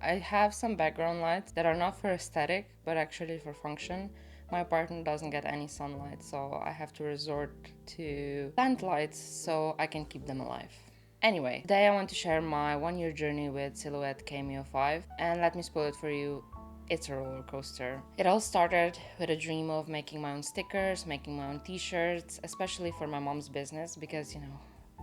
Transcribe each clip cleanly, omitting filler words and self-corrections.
I have some background lights that are not for aesthetic, but actually for function. My apartment doesn't get any sunlight, so I have to resort to plant lights so I can keep them alive. Anyway, today I want to share my 1 year journey with Silhouette Cameo 5, and let me spoil it for you. It's a roller coaster. It all started with a dream of making my own stickers, making my own t-shirts, especially for my mom's business because,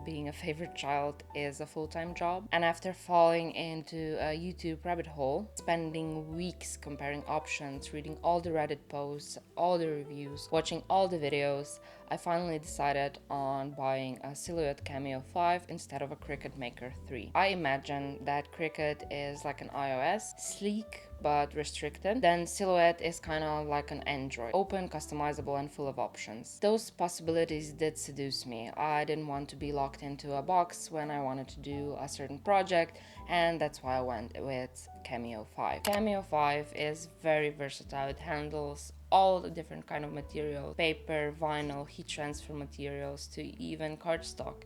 being a favorite child is a full-time job. And after falling into a YouTube rabbit hole, spending weeks comparing options, reading all the Reddit posts, all the reviews, watching all the videos, I finally decided on buying a Silhouette Cameo 5 instead of a Cricut Maker 3. I imagine that Cricut is like an iOS, sleek but restricted. Then Silhouette is kind of like an Android, open, customizable, and full of options. Those possibilities did seduce me. I didn't want to be locked into a box when I wanted to do a certain project, and that's why I went with Cameo 5. Cameo 5 is very versatile. It handles all the different kind of materials, paper, vinyl, heat transfer materials, to even cardstock.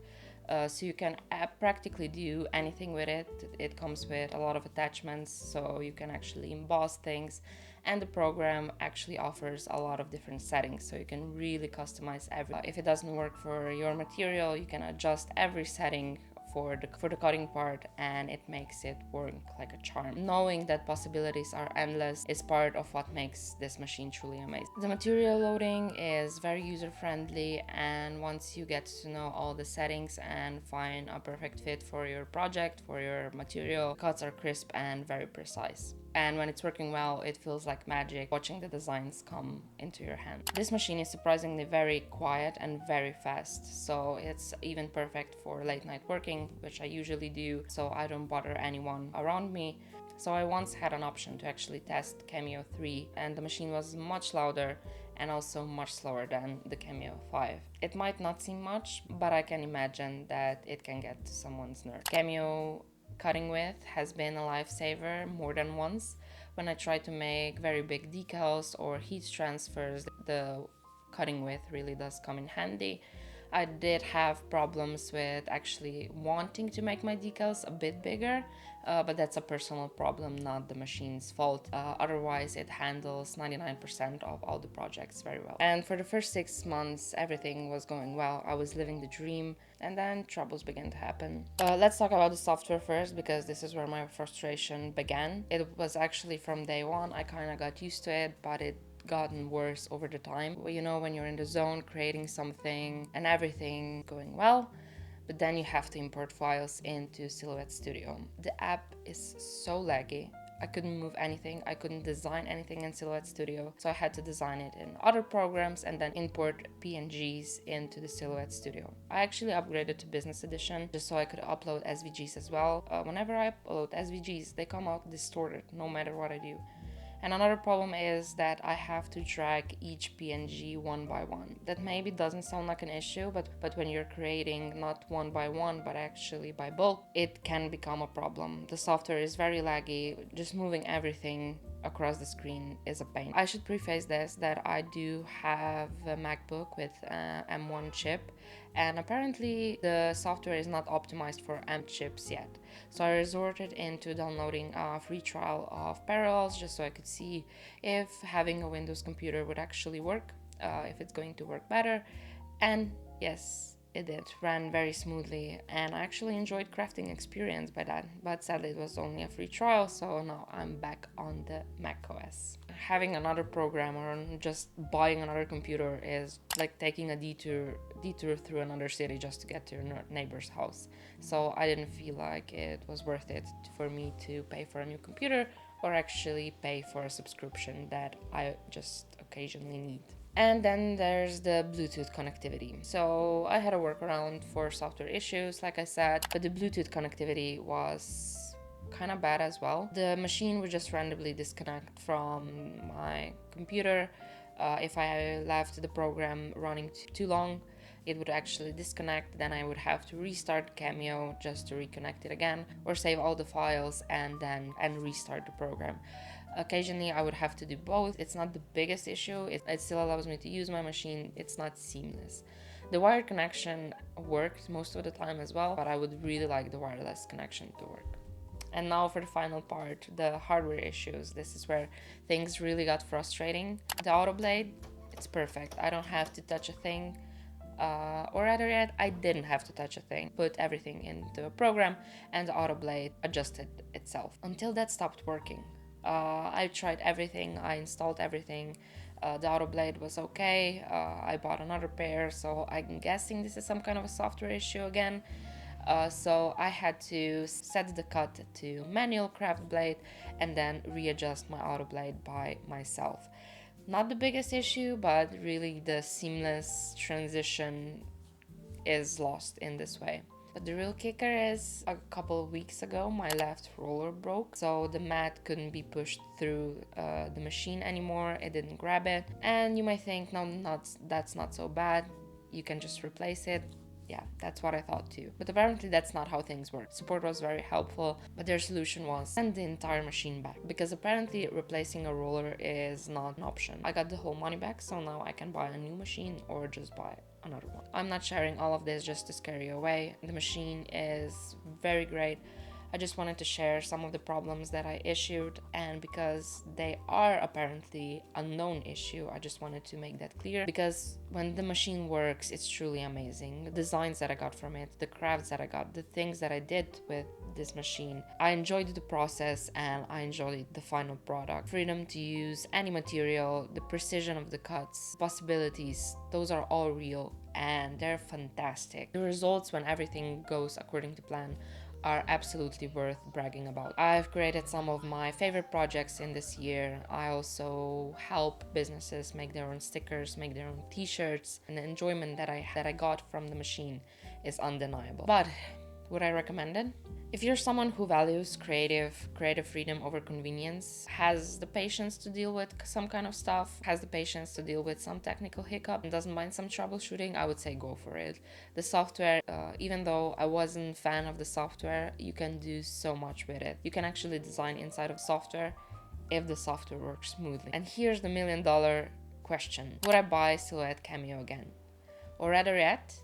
So you can practically do anything with it. It comes with a lot of attachments, so you can actually emboss things, and the program actually offers a lot of different settings, so you can really customize everything. If it doesn't work for your material, you can adjust every setting for the cutting part, and it makes it work like a charm. Knowing that possibilities are endless is part of what makes this machine truly amazing. The material loading is very user friendly, and once you get to know all the settings and find a perfect fit for your project, for your material, cuts are crisp and very precise. And when it's working well, it feels like magic watching the designs come into your hand. This machine is surprisingly very quiet and very fast, so it's even perfect for late night working, which I usually do, so I don't bother anyone around me. So I once had an option to actually test Cameo 3, and the machine was much louder and also much slower than the Cameo 5. It might not seem much, but I can imagine that it can get to someone's nerve. Cameo cutting with has been a lifesaver more than once. When I try to make very big decals or heat transfers, the cutting with really does come in handy. I did have problems with actually wanting to make my decals a bit bigger, but that's a personal problem, not the machine's fault. Otherwise, it handles 99% of all the projects very well. And for the first 6 months, everything was going well. I was living the dream, and then troubles began to happen. Let's talk about the software first, because this is where my frustration began. It was actually from day one. I kind of got used to it, but it gotten worse over the time. When you're in the zone creating something and everything going well, but then you have to import files into Silhouette Studio. The app is so laggy. I couldn't move anything. I couldn't design anything in Silhouette Studio, so I had to design it in other programs and then import PNGs into the Silhouette Studio. I actually upgraded to Business Edition just so I could upload SVGs as well. Whenever I upload SVGs, they come out distorted no matter what I do. And another problem is that I have to drag each PNG one by one. That maybe doesn't sound like an issue, but when you're creating not one by one, but actually by bulk, it can become a problem. The software is very laggy. Just moving everything across the screen is a pain. I should preface this that I do have a MacBook with M1 chip, and apparently the software is not optimized for M chips yet. So I resorted into downloading a free trial of Parallels just so I could see if having a Windows computer would actually work, if it's going to work better. And yes, it did. Ran very smoothly, and I actually enjoyed crafting experience by that. But sadly, it was only a free trial, so now I'm back on the Mac OS. Having another program or just buying another computer is like taking a detour through another city just to get to your neighbor's house. So I didn't feel like it was worth it for me to pay for a new computer or actually pay for a subscription that I just occasionally need. And then there's the Bluetooth connectivity. So I had a workaround for software issues, like I said, but the Bluetooth connectivity was kind of bad as well. The machine would just randomly disconnect from my computer. If I left the program running too long, it would actually disconnect. Then I would have to restart Cameo just to reconnect it again, or save all the files and restart the program. Occasionally I would have to do both. It's not the biggest issue. It still allows me to use my machine. It's not seamless. The wired connection worked most of the time as well, but I would really like the wireless connection to work. And now for the final part, the hardware issues. This is where things really got frustrating. The auto blade, it's perfect. I don't have to touch a thing. Or rather yet, I didn't have to touch a thing. Put everything into a program and the auto blade adjusted itself. Until that stopped working. I tried everything, I installed everything. The auto blade was okay. I bought another pair, so I'm guessing this is some kind of a software issue again. So I had to set the cut to manual craft blade and then readjust my auto blade by myself. Not the biggest issue, but really the seamless transition is lost in this way. But the real kicker is a couple of weeks ago my left roller broke, so the mat couldn't be pushed through the machine anymore. It didn't grab it, and you might think, no, that's not so bad, you can just replace it. Yeah, that's what I thought too. But apparently that's not how things work. Support was very helpful, but their solution was send the entire machine back, because apparently replacing a roller is not an option. I got the whole money back, so now I can buy a new machine or just buy another one. I'm not sharing all of this just to scare you away. The machine is very great. I just wanted to share some of the problems that I issued, and because they are apparently a known issue, I just wanted to make that clear, because when the machine works, it's truly amazing. The designs that I got from it, the crafts that I got, the things that I did with this machine, I enjoyed the process and I enjoyed the final product. Freedom to use any material, the precision of the cuts, possibilities, those are all real and they're fantastic. The results, when everything goes according to plan, are absolutely worth bragging about. I've created some of my favorite projects in this year. I also help businesses make their own stickers, make their own t-shirts, and the enjoyment that I got from the machine is undeniable. But would I recommend it? If you're someone who values creative freedom over convenience, has the patience to deal with some kind of stuff, has the patience to deal with some technical hiccup, and doesn't mind some troubleshooting, I would say go for it. The software, even though I wasn't a fan of the software, you can do so much with it. You can actually design inside of software if the software works smoothly. And here's the $1,000,000 question. Would I buy Silhouette Cameo again? Or rather yet,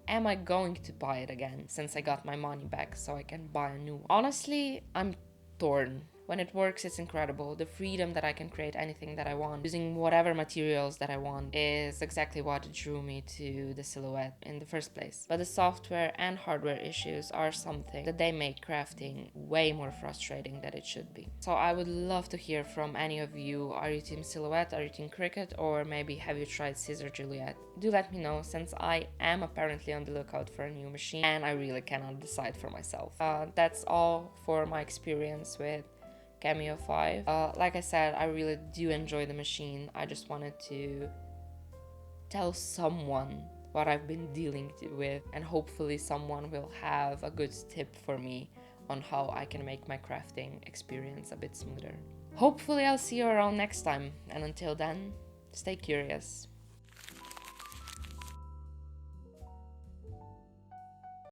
am I going to buy it again since I got my money back so I can buy a new one? Honestly, I'm torn. When it works, it's incredible. The freedom that I can create anything that I want using whatever materials that I want is exactly what drew me to the Silhouette in the first place. But the software and hardware issues are something that they make crafting way more frustrating than it should be. So I would love to hear from any of you. Are you team Silhouette? Are you team Cricut? Or maybe have you tried Scissor Juliet? Do let me know, since I am apparently on the lookout for a new machine and I really cannot decide for myself. That's all for my experience with Cameo 5. Like I said, I really do enjoy the machine. I just wanted to tell someone what I've been dealing with, and hopefully someone will have a good tip for me on how I can make my crafting experience a bit smoother. Hopefully I'll see you around next time, and until then, stay curious.